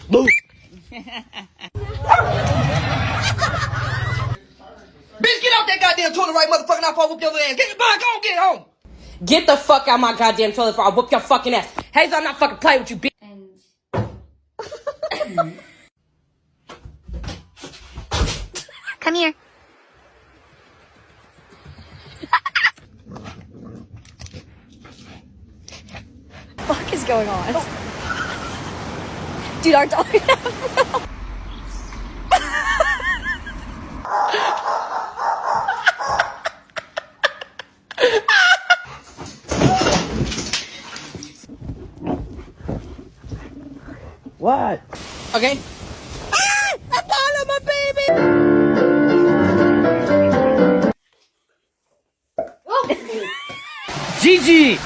Boo. Bitch, get out that goddamn toilet right motherfucking off. I'll whoop your little ass. Get on, go on, get home. Get the fuck out my goddamn toilet before I whoop your fucking ass. Hazel, I'm not fucking playing with you, bitch. Come here. What the fuck is going on? Dude, our dog. What? Okay? I thought my baby! Gigi!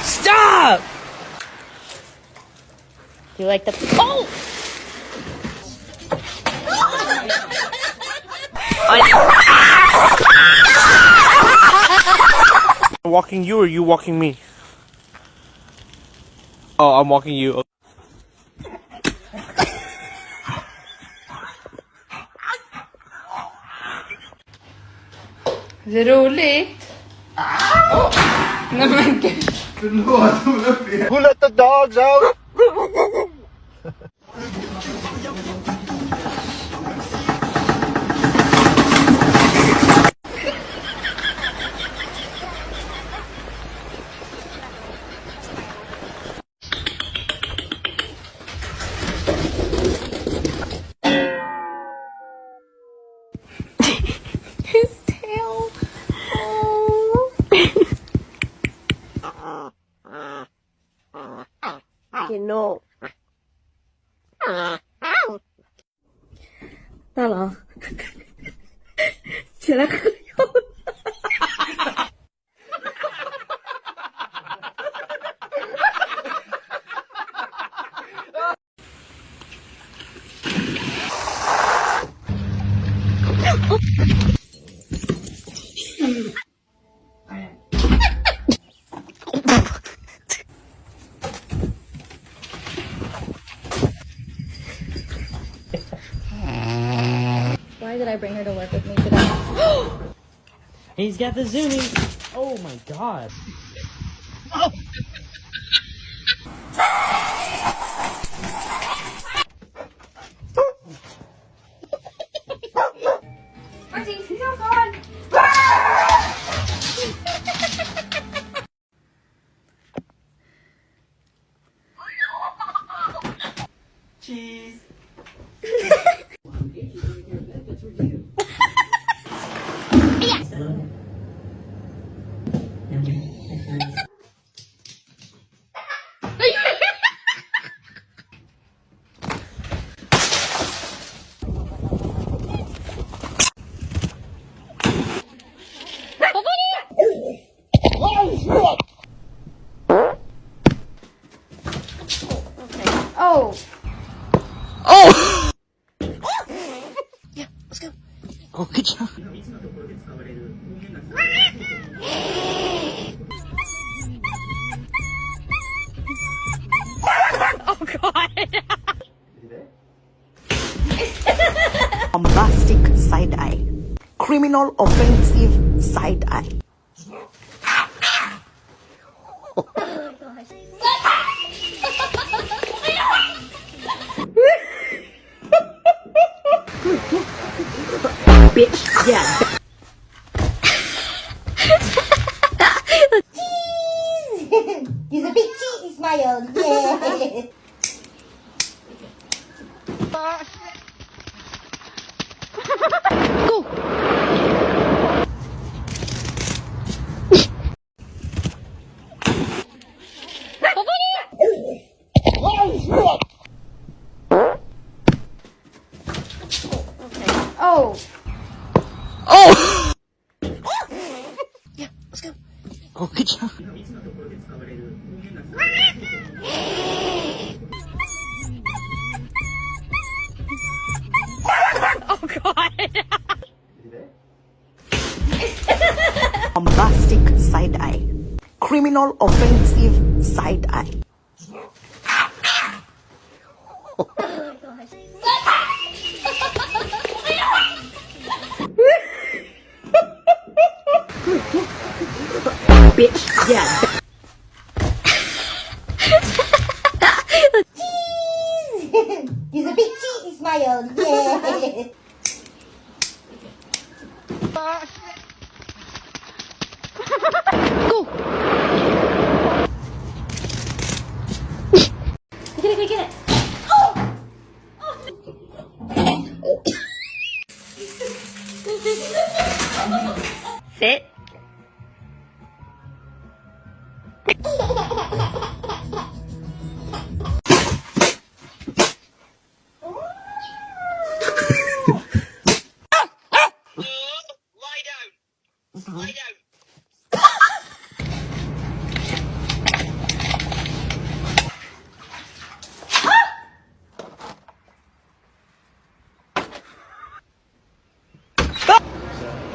Stop! You like the... Oh! Walking you or you walking me? Oh, I'm walking you. Är det roligt? Nej men gud. Who let the dogs out? His tail. Oh. Okay, no. Hello. Why did I bring her to work with me today? He's got the zoomies. Oh my god. Cheese. Oh. Oh! Yeah, let's go. Oh, good job. Oh god. Bombastic side eye. Criminal offensive side eye. Bitch, yeah. He's a big cheesy smile. Yeah. Oh. Oh! Yeah, let's go. Oh, good job. Oh god. Bombastic side eye. Criminal offensive side eye. He's a big cheesy smile. Yeah. Get it, get it. Sit.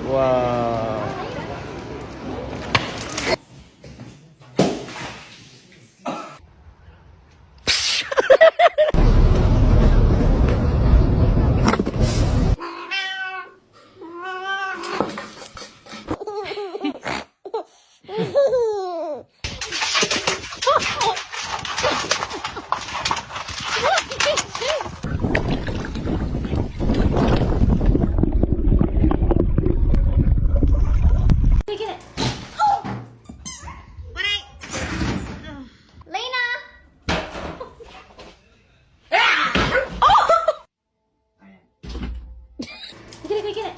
Wow. Get it. Get it, get it.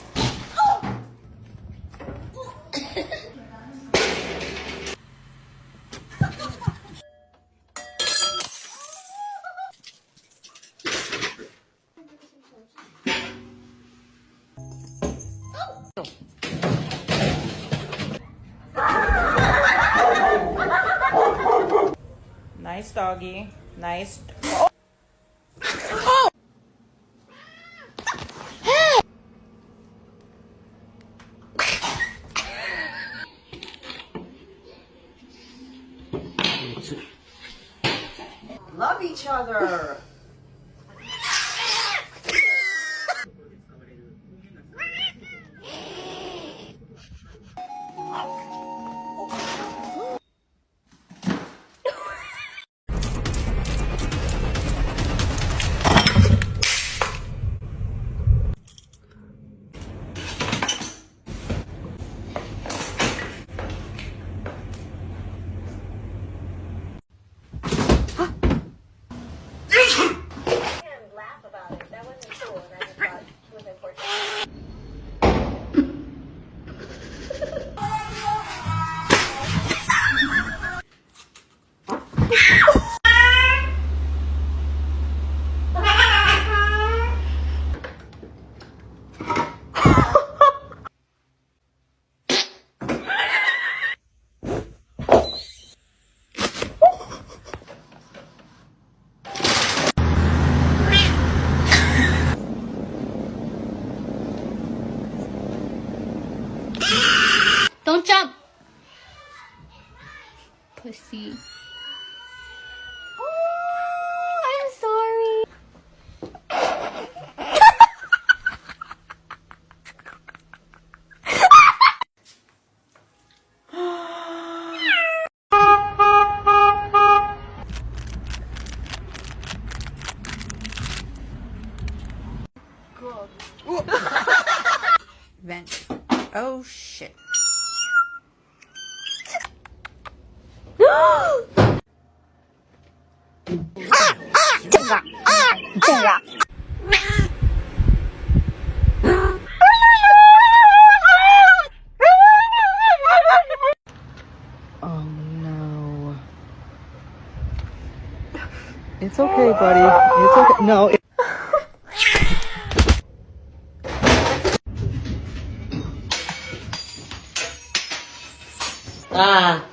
Nice doggy. Nice. Love each other. Don't jump. Pussy. Oh, I'm sorry. Vent. Oh shit. Oh no. It's okay, buddy. It's okay. No. Ah.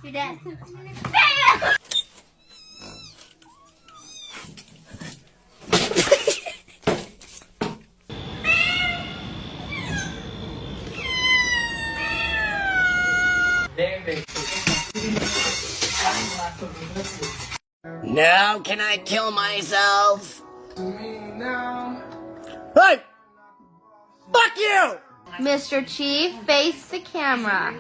Your dad. Now can I kill myself? Hey! Fuck you! Mr. Chief, face the camera.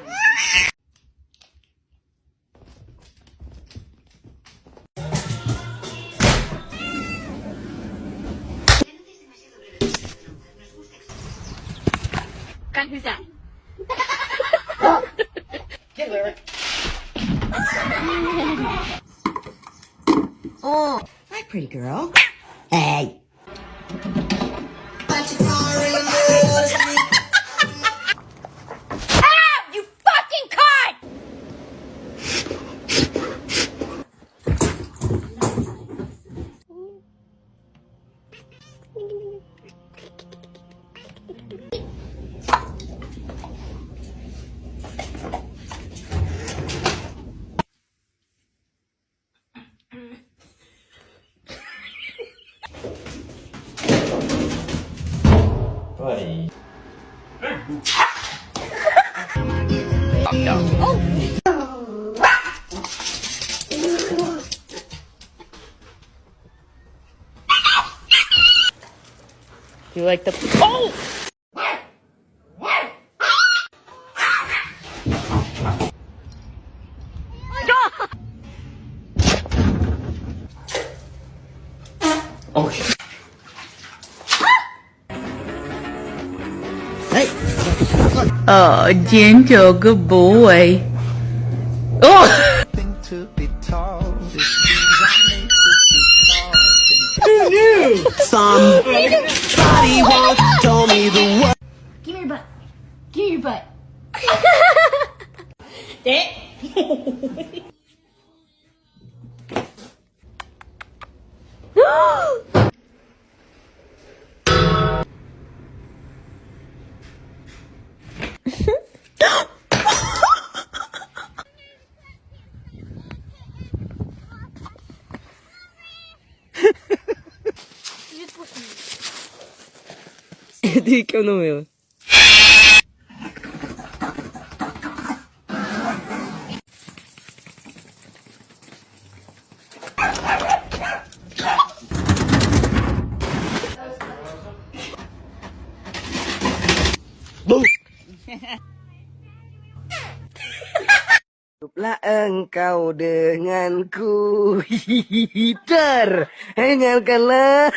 God, who's that? Get Lyric. Oh, hi, pretty girl. Hey. You fucking caught! Buddy. You like the. Oh! Oh shit. Oh, gentle, good boy. Oh! Somebody once told me the word. Give me your butt. Give me your butt. Di que eu não eu. Hiduplah engkau denganku. Hider. Dengarkanlah.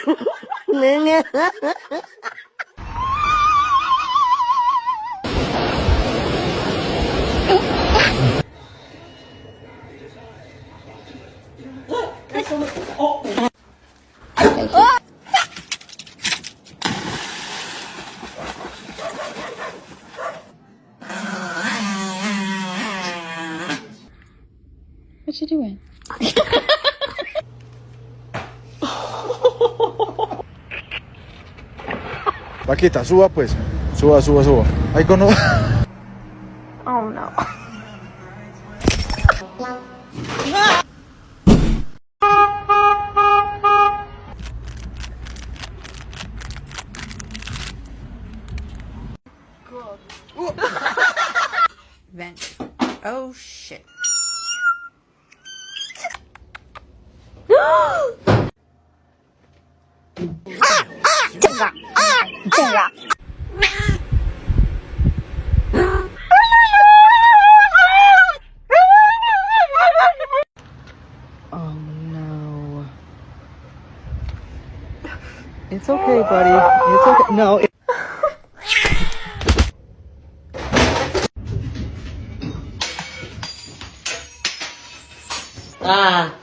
What you doing? Paquita, suba pues. Suba, suba, suba. Ahí con... Oh no. Vent. Oh shit. Oh no. It's okay, buddy. It's okay. No. Ah.